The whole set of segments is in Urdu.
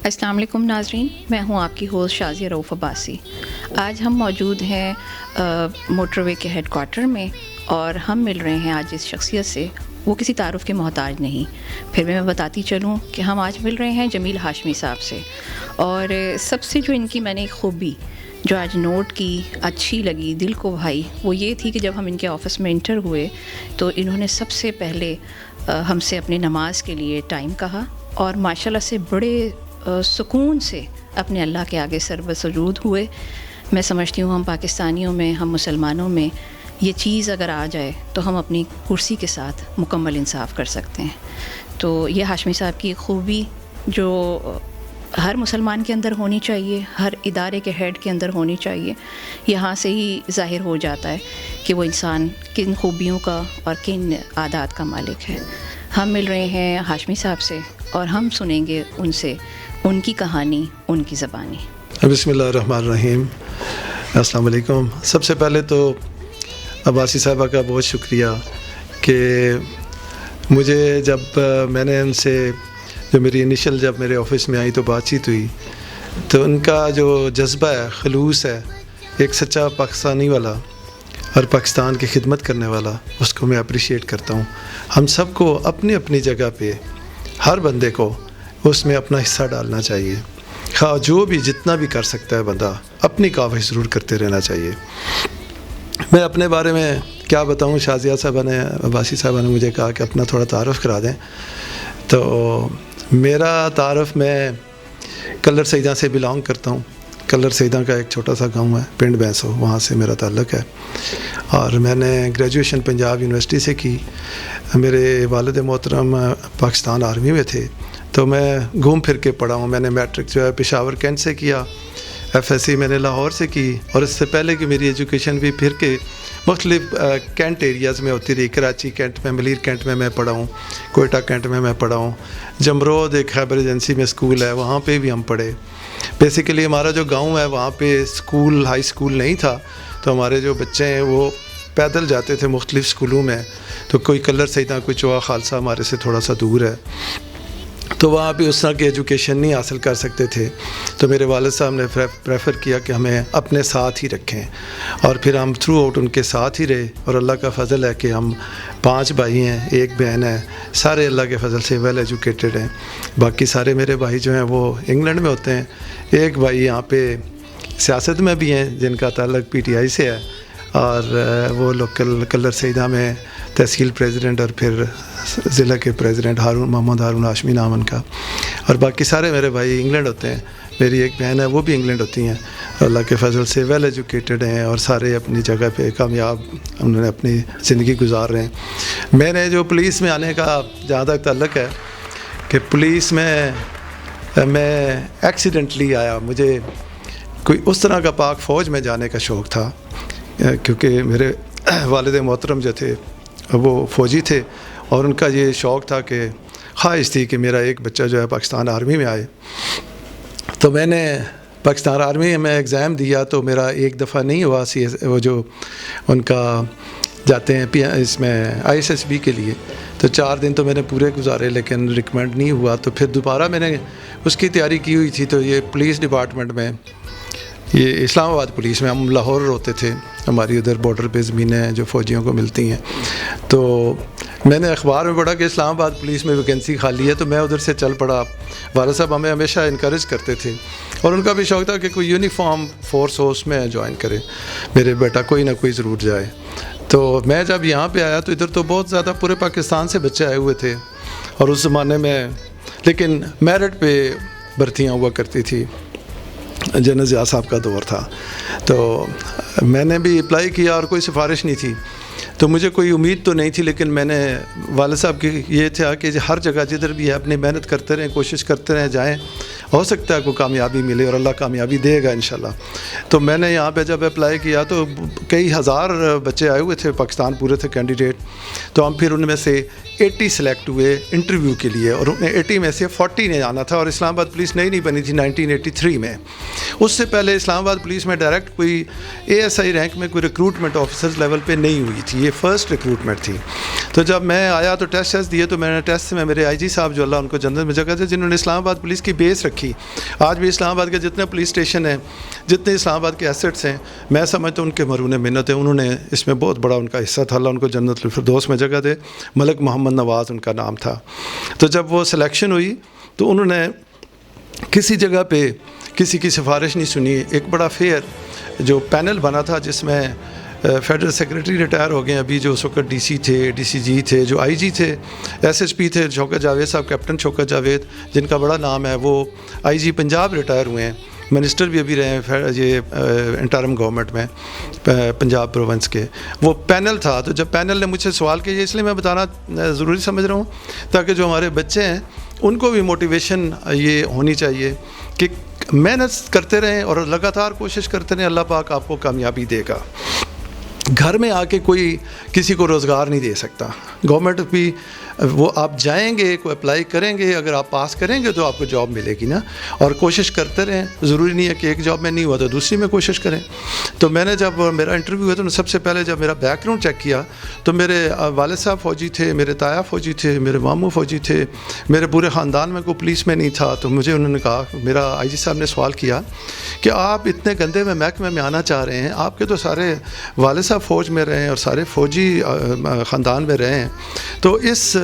السلام علیکم ناظرین، میں ہوں آپ کی ہوسٹ شازیہ رؤف عباسی۔ آج ہم موجود ہیں موٹر وے کے ہیڈ کوارٹر میں، اور ہم مل رہے ہیں آج اس شخصیت سے، وہ کسی تعارف کے محتاج نہیں۔ پھر میں بتاتی چلوں کہ ہم آج مل رہے ہیں جمیل ہاشمی صاحب سے، اور سب سے جو ان کی میں نے ایک خوبی جو آج نوٹ کی، اچھی لگی، دل کو بھائی، وہ یہ تھی کہ جب ہم ان کے آفس میں انٹر ہوئے تو انہوں نے سب سے پہلے ہم سے اپنی نماز کے لیے ٹائم کہا، اور ماشاءاللہ سے بڑے سکون سے اپنے اللہ کے آگے سر بسجود ہوئے۔ میں سمجھتی ہوں ہم پاکستانیوں میں، ہم مسلمانوں میں یہ چیز اگر آ جائے تو ہم اپنی کرسی کے ساتھ مکمل انصاف کر سکتے ہیں۔ تو یہ ہاشمی صاحب کی خوبی جو ہر مسلمان کے اندر ہونی چاہیے، ہر ادارے کے ہیڈ کے اندر ہونی چاہیے، یہاں سے ہی ظاہر ہو جاتا ہے کہ وہ انسان کن خوبیوں کا اور کن عادات کا مالک ہے۔ ہم مل رہے ہیں ہاشمی صاحب سے، اور ہم سنیں گے ان سے ان کی کہانی، ان کی زبانی۔ بسم اللہ الرحمن الرحیم۔ السلام علیکم۔ سب سے پہلے تو عباسی صاحبہ کا بہت شکریہ کہ مجھے جب میں نے ان سے جو میری انیشل جب میرے آفس میں آئی تو بات چیت ہوئی، تو ان کا جو جذبہ ہے، خلوص ہے، ایک سچا پاکستانی والا اور پاکستان کی خدمت کرنے والا، اس کو میں اپریشیٹ کرتا ہوں۔ ہم سب کو اپنی اپنی جگہ پہ ہر بندے کو اس میں اپنا حصہ ڈالنا چاہیے، خواہ جو بھی جتنا بھی کر سکتا ہے بندہ اپنی کاوش ضرور کرتے رہنا چاہیے۔ میں اپنے بارے میں کیا بتاؤں، شازیہ صاحبہ نے، عباسی صاحبہ نے مجھے کہا کہ اپنا تھوڑا تعارف کرا دیں، تو میرا تعارف، میں کلر سیدہ سے بلانگ کرتا ہوں۔ کلر سیدہ کا ایک چھوٹا سا گاؤں ہے، پنڈ بینسو، وہاں سے میرا تعلق ہے، اور میں نے گریجویشن پنجاب یونیورسٹی سے کی۔ میرے والد محترم پاکستان آرمی میں تھے، تو میں گھوم پھر کے پڑھا ہوں۔ میں نے میٹرک جو ہے پشاور کینٹ سے کیا، ایف ایس سی میں نے لاہور سے کی، اور اس سے پہلے کہ میری ایجوکیشن بھی پھر کے مختلف کینٹ ایریاز میں ہوتی رہی۔ کراچی کینٹ میں، ملیر کینٹ میں پڑھا ہوں، کوئٹہ کینٹ میں پڑھا ہوں، جمرود ایک خیبر ایجنسی میں اسکول ہے، وہاں پہ بھی ہم پڑھے۔ بیسیکلی ہمارا جو گاؤں ہے وہاں پہ اسکول، ہائی اسکول نہیں تھا، تو ہمارے جو بچے ہیں وہ پیدل جاتے تھے مختلف اسکولوں میں۔ تو کوئی کلر سیدہ، کوئی چوہا خالصہ ہمارے سے تھوڑا سا دور ہے، تو وہاں پہ اس طرح کی ایجوکیشن نہیں حاصل کر سکتے تھے۔ تو میرے والد صاحب نے پریفر کیا کہ ہمیں اپنے ساتھ ہی رکھیں، اور پھر ہم تھرو آؤٹ ان کے ساتھ ہی رہے، اور اللہ کا فضل ہے کہ ہم 5 بھائی ہیں، 1 بہن ہے، سارے اللہ کے فضل سے ویل ایجوکیٹڈ ہیں۔ باقی سارے میرے بھائی جو ہیں وہ انگلینڈ میں ہوتے ہیں، ایک بھائی یہاں پہ سیاست میں بھی ہیں جن کا تعلق پی ٹی آئی سے ہے، اور وہ لوکل کلر سیدہ میں تحصیل پریزیڈنٹ اور پھر ضلع کے پریزیڈنٹ محمد ہارون ہاشمی نام ان کا، اور باقی سارے میرے بھائی انگلینڈ ہوتے ہیں۔ میری ایک بہن ہے، وہ بھی انگلینڈ ہوتی ہیں، اللہ کے فضل سے ویل ایجوکیٹڈ ہیں، اور سارے اپنی جگہ پہ کامیاب انہوں نے اپنی زندگی گزار رہے ہیں۔ میں نے جو پولیس میں آنے کا جہاں تک تعلق ہے کہ پولیس میں ایکسیڈنٹلی آیا، مجھے کوئی اس طرح کا پاک فوج میں جانے کا شوق تھا، کیونکہ میرے والد محترم جو تھے وہ فوجی تھے، اور ان کا یہ شوق تھا کہ خواہش تھی کہ میرا ایک بچہ جو ہے پاکستان آرمی میں آئے۔ تو میں نے پاکستان آرمی میں ایگزام دیا، تو میرا ایک دفعہ نہیں ہوا، وہ جو ان کا جاتے ہیں اس میں ISSB کے لیے، تو 4 دن تو میں نے پورے گزارے، لیکن ریکمینڈ نہیں ہوا۔ تو پھر دوبارہ میں نے اس کی تیاری کی ہوئی تھی، تو یہ پولیس ڈپارٹمنٹ میں، یہ اسلام آباد پولیس میں، ہم لاہور ہوتے تھے، ہماری ادھر بارڈر پہ زمینیں جو فوجیوں کو ملتی ہیں، تو میں نے اخبار میں پڑھا کہ اسلام آباد پولیس میں ویکینسی خالی ہے، تو میں ادھر سے چل پڑا۔ والد صاحب ہمیں ہمیشہ انکریج کرتے تھے، اور ان کا بھی شوق تھا کہ کوئی یونیفارم فورس ہو اس میں جوائن کرے، میرے بیٹا کوئی نہ کوئی ضرور جائے۔ تو میں جب یہاں پہ آیا تو ادھر تو بہت زیادہ پورے پاکستان سے بچے آئے ہوئے تھے، اور اس زمانے میں لیکن میرٹ پہ بھرتیاں ہوا کرتی تھی، جنرل ضیاء صاحب کا دور تھا، تو میں نے بھی اپلائی کیا، اور کوئی سفارش نہیں تھی، تو مجھے کوئی امید تو نہیں تھی، لیکن میں نے والد صاحب کی یہ تھا کہ ہر جگہ جدھر بھی ہے اپنی محنت کرتے رہیں، کوشش کرتے رہیں، جائیں، ہو سکتا ہے کوئی کامیابی ملے، اور اللہ کامیابی دے گا انشاءاللہ۔ تو میں نے یہاں پہ جب اپلائی کیا تو کئی ہزار بچے آئے ہوئے تھے، پاکستان پورے تھے کینڈیڈیٹ، تو ہم پھر ان میں سے 80 سلیکٹ ہوئے انٹرویو کے لیے، اور 80 میں سے 40 نے آنا تھا، اور اسلام آباد پولیس نئی بنی تھی 1983 میں۔ اس سے پہلے اسلام آباد پولیس میں ڈائریکٹ کوئی ASI رینک میں کوئی ریکروٹمنٹ آفیسرز لیول پہ نہیں ہوئی تھی، یہ فرسٹ ریکروٹمنٹ تھی۔ تو جب میں آیا تو ٹیسٹ دیے، تو میں نے ٹیسٹ میں میرے آئی جی صاحب جو اللہ ان کو جنت میں جگہ تھے، جنہوں نے اسلام آباد پولیس کی بیس رکھی. آج بھی اسلام آباد کے جتنے پولیس اسٹیشن ہیں، جتنے اسلام آباد کے ایسٹس ہیں، میں سمجھتا ہوں ان کے مرہون منت ہیں. انہوں نے اس میں بہت بڑا ان کا حصہ تھا، اللہ ان کو جنت الفردوس میں جگہ دے. ملک محمد نواز ان کا نام تھا. تو جب وہ سلیکشن ہوئی تو انہوں نے کسی جگہ پہ کسی کی سفارش نہیں سنی. ایک بڑا فیئر جو پینل بنا تھا جس میں فیڈرل سیکریٹری ریٹائر ہو گئے ابھی، جو اس وقت ڈی سی تھے، ڈی سی جی تھے، جو آئی جی تھے، ایس ایس پی تھے شوکت جاوید صاحب، کیپٹن شوکت جاوید جن کا بڑا نام ہے، وہ آئی جی پنجاب ریٹائر ہوئے ہیں، منسٹر بھی ابھی رہے ہیں یہ انٹرم گورنمنٹ میں پنجاب پروونس کے. وہ پینل تھا. تو جب پینل نے مجھ سے سوال کیا، اس لیے میں بتانا ضروری سمجھ رہا ہوں تاکہ جو ہمارے بچے ہیں ان کو بھی موٹیویشن یہ ہونی چاہیے کہ محنت کرتے رہیں اور لگاتار کوشش کرتے رہیں، اللہ پاک آپ کو کامیابی دے گا. گھر میں آ کے کوئی کسی کو روزگار نہیں دے سکتا. گورنمنٹ بھی وہ آپ جائیں گے، کوئی اپلائی کریں گے، اگر آپ پاس کریں گے تو آپ کو جاب ملے گی نا. اور کوشش کرتے رہیں، ضروری نہیں ہے کہ ایک جاب میں نہیں ہوا تو دوسری میں کوشش کریں. تو میں نے جب میرا انٹرویو ہوا تو سب سے پہلے جب میرا بیک گراؤنڈ چیک کیا تو میرے والد صاحب فوجی تھے، میرے تایا فوجی تھے، میرے ماموں فوجی تھے، میرے پورے خاندان میں کوئی پولیس میں نہیں تھا. تو مجھے انہوں نے کہا، میرا آئی جی صاحب نے سوال کیا کہ آپ اتنے گندے میں محکمے میں آنا چاہ رہے ہیں، آپ کے تو سارے والد صاحب فوج میں رہے ہیں اور سارے فوجی خاندان میں رہے ہیں، تو اس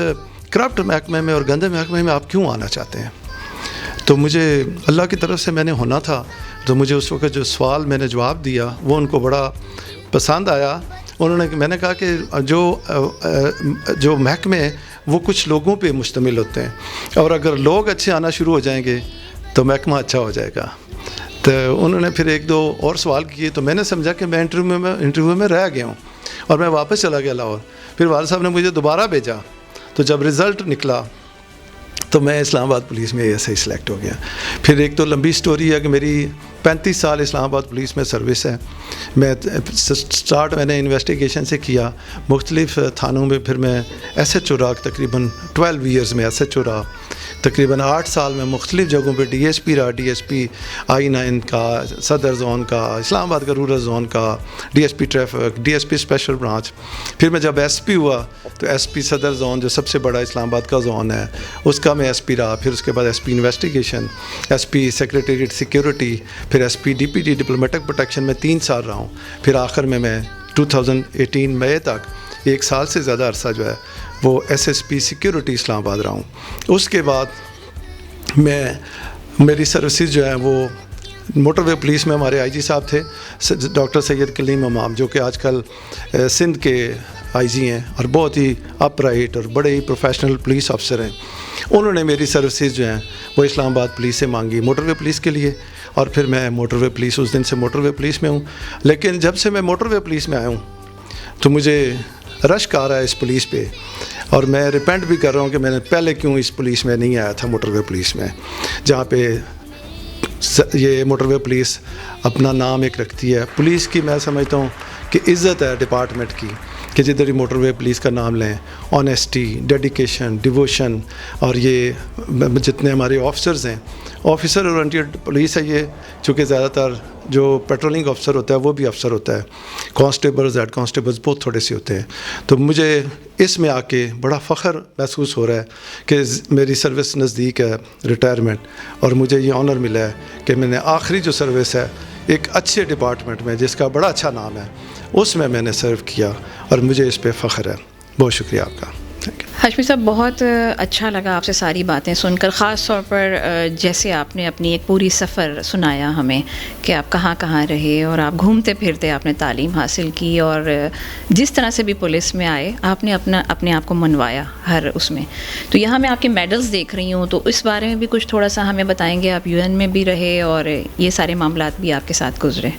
کرپٹ محکمے میں اور گندے محکمے میں آپ کیوں آنا چاہتے ہیں؟ تو مجھے اللہ کی طرف سے میں نے ہونا تھا. تو مجھے اس وقت جو سوال میں نے جواب دیا وہ ان کو بڑا پسند آیا. میں نے کہا کہ جو محکمے وہ کچھ لوگوں پہ مشتمل ہوتے ہیں، اور اگر لوگ اچھے آنا شروع ہو جائیں گے تو محکمہ اچھا ہو جائے گا. تو انہوں نے پھر ایک دو اور سوال کیے تو میں نے سمجھا کہ میں انٹرویو میں رہ گیا ہوں اور میں واپس چلا گیا لاہور. پھر والد صاحب نے مجھے دوبارہ بھیجا. تو جب رزلٹ نکلا تو میں اسلام آباد پولیس میں ایسے ہی سلیکٹ ہو گیا. پھر ایک تو لمبی سٹوری ہے کہ میری 35 سال اسلام آباد پولیس میں سروس ہے. میں سٹارٹ میں نے انویسٹیگیشن سے کیا مختلف تھانوں میں، پھر میں ایس ایچ او رہا تقریباً 12 ایئرز میں ایس ایچ او رہا. تقریباً 8 سال میں مختلف جگہوں پہ ڈی ایس پی رہا، ڈی ایس پی I9 کا، صدر زون کا، اسلام آباد کا رورل زون کا، D S P traffic, D S P special branch. پھر میں جب ایس پی ہوا تو ایس پی صدر زون جو سب سے بڑا اسلام آباد کا زون ہے اس کا میں ایس پی رہا. پھر اس کے بعد S P investigation, S P secretariat security, پھر S P D P T diplomatic protection میں 3 سال رہا ہوں. پھر آخر میں 2018 مئی تک 1 سال سے زیادہ عرصہ جو ہے وہ ایس ایس پی سیکیورٹی اسلام آباد رہا ہوں. اس کے بعد میری سروسز جو ہیں وہ موٹر وے پولیس میں ہمارے آئی جی صاحب تھے ڈاکٹر سید کلیم امام، جو کہ آج کل سندھ کے آئی جی ہیں اور بہت ہی اپ رائٹ اور بڑے ہی پروفیشنل پولیس افسر ہیں. انہوں نے میری سروسز جو ہیں وہ اسلام آباد پولیس سے مانگی موٹر وے پولیس کے لیے، اور پھر میں موٹر وے پولیس اس دن سے موٹر وے پولیس میں ہوں. لیکن جب سے میں موٹر وے پولیس میں آیا ہوں تو مجھے رشک آ رہا ہے اس پولیس پہ، اور میں ریپینٹ بھی کر رہا ہوں کہ میں نے پہلے کیوں اس پولیس میں نہیں آیا تھا، موٹر وے پولیس میں، جہاں پہ یہ موٹر وے پولیس اپنا نام ایک رکھتی ہے. پولیس کی میں سمجھتا ہوں کہ عزت ہے ڈپارٹمنٹ کی، کہ جدھر ہی موٹر وے پولیس کا نام لیں، آنیسٹی، ڈیڈیکیشن، ڈیووشن. اور یہ جتنے ہمارے آفیسرز ہیں، آفیسر اورینٹیڈ پولیس ہے یہ، چونکہ زیادہ تر جو پیٹرولنگ افسر ہوتا ہے وہ بھی افسر ہوتا ہے، کانسٹیبلز ہیڈ کانسٹیبلز بہت تھوڑے سے ہوتے ہیں. تو مجھے اس میں آ کے بڑا فخر محسوس ہو رہا ہے کہ میری سروس نزدیک ہے ریٹائرمنٹ، اور مجھے یہ آنر ملا ہے کہ میں نے آخری جو سروس ہے ایک اچھے ڈپارٹمنٹ میں جس کا بڑا اچھا نام ہے اس میں نے سرو کیا، اور مجھے اس پہ فخر ہے. بہت شکریہ آپ کا. ہاشمی صاحب، بہت اچھا لگا آپ سے ساری باتیں سن کر، خاص طور پر جیسے آپ نے اپنی ایک پوری سفر سنایا ہمیں کہ آپ کہاں کہاں رہے اور آپ گھومتے پھرتے آپ نے تعلیم حاصل کی، اور جس طرح سے بھی پولیس میں آئے آپ نے اپنے آپ کو منوایا ہر اس میں. تو یہاں میں آپ کے میڈلز دیکھ رہی ہوں، تو اس بارے میں بھی کچھ تھوڑا سا ہمیں بتائیں گے. آپ UN میں بھی رہے اور یہ سارے معاملات بھی آپ کے ساتھ گزرے.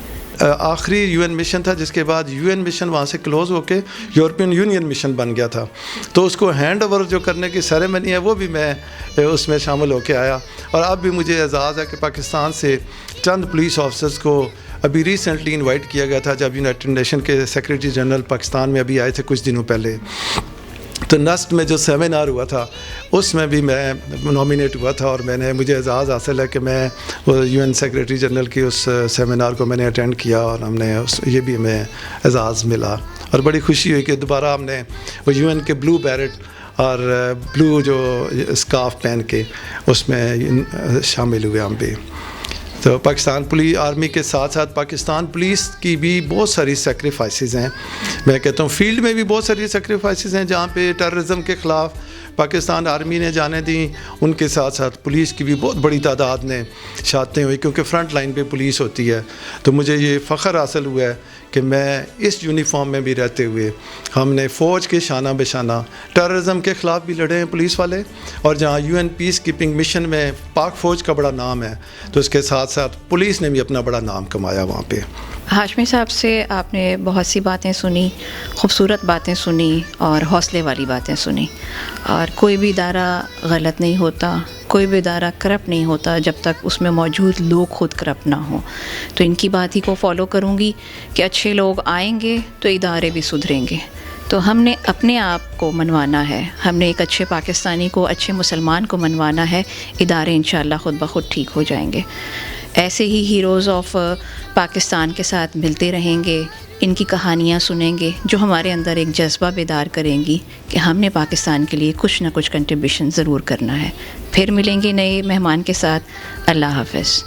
آخری UN مشن تھا، جس کے بعد UN مشن وہاں سے کلوز ہو کے یورپین یونین مشن بن گیا تھا. تو اس کو ہینڈ اوور جو کرنے کی سیریمنی ہے وہ بھی میں اس میں شامل ہو کے آیا. اور اب بھی مجھے اعزاز ہے کہ پاکستان سے چند پولیس آفیسرز کو ابھی ریسنٹلی انوائٹ کیا گیا تھا، جب یونائٹڈ نیشن کے سیکریٹری جنرل پاکستان میں ابھی آئے تھے کچھ دنوں پہلے. تو نسٹ میں جو سیمینار ہوا تھا اس میں بھی میں نامینیٹ ہوا تھا، اور مجھے اعزاز حاصل ہے کہ میں وہ UN سیکریٹری جنرل کی اس سیمینار کو میں نے اٹینڈ کیا، اور ہم نے یہ بھی ہمیں اعزاز ملا. اور بڑی خوشی ہوئی کہ دوبارہ ہم نے وہ UN کے بلو بیرٹ اور بلو جو اسکارف پہن کے اس میں شامل ہوئے ہم بھی. تو پاکستان پولیس آرمی کے ساتھ ساتھ پاکستان پولیس کی بھی بہت ساری سیکریفائسز ہیں. میں کہتا ہوں فیلڈ میں بھی بہت ساری سیکریفائسز ہیں جہاں پہ ٹیررزم کے خلاف پاکستان آرمی نے جانیں دیں. ان کے ساتھ ساتھ پولیس کی بھی بہت بڑی تعداد نے شہادتیں ہوئی کیونکہ فرنٹ لائن پہ پولیس ہوتی ہے. تو مجھے یہ فخر حاصل ہوا ہے کہ میں اس یونیفارم میں بھی رہتے ہوئے ہم نے فوج کے شانہ بشانہ ٹیررزم کے خلاف بھی لڑے ہیں پولیس والے. اور جہاں UN پیس کیپنگ مشن میں پاک فوج کا بڑا نام ہے تو اس کے ساتھ ساتھ پولیس نے بھی اپنا بڑا نام کمایا وہاں پہ. ہاشمی صاحب سے آپ نے بہت سی باتیں سنی, خوبصورت باتیں سنی اور حوصلے والی باتیں سنی. اور کوئی بھی ادارہ غلط نہیں ہوتا, کوئی بھی ادارہ کرپٹ نہیں ہوتا جب تک اس میں موجود لوگ خود کرپٹ نہ ہوں. تو ان کی بات ہی کو فالو کروں گی کہ اچھے لوگ آئیں گے تو ادارے بھی سدھریں گے. تو ہم نے اپنے آپ کو منوانا ہے, ہم نے ایک اچھے پاکستانی کو, اچھے مسلمان کو منوانا ہے. ادارے انشاءاللہ خود بخود ٹھیک ہو جائیں گے. ایسے ہی ہیروز آف پاکستان کے ساتھ ملتے رہیں گے, ان کی کہانیاں سنیں گے جو ہمارے اندر ایک جذبہ بیدار کریں گی کہ ہم نے پاکستان کے لیے کچھ نہ کچھ کنٹریبیوشن ضرور کرنا ہے. پھر ملیں گے نئے مہمان کے ساتھ. اللہ حافظ.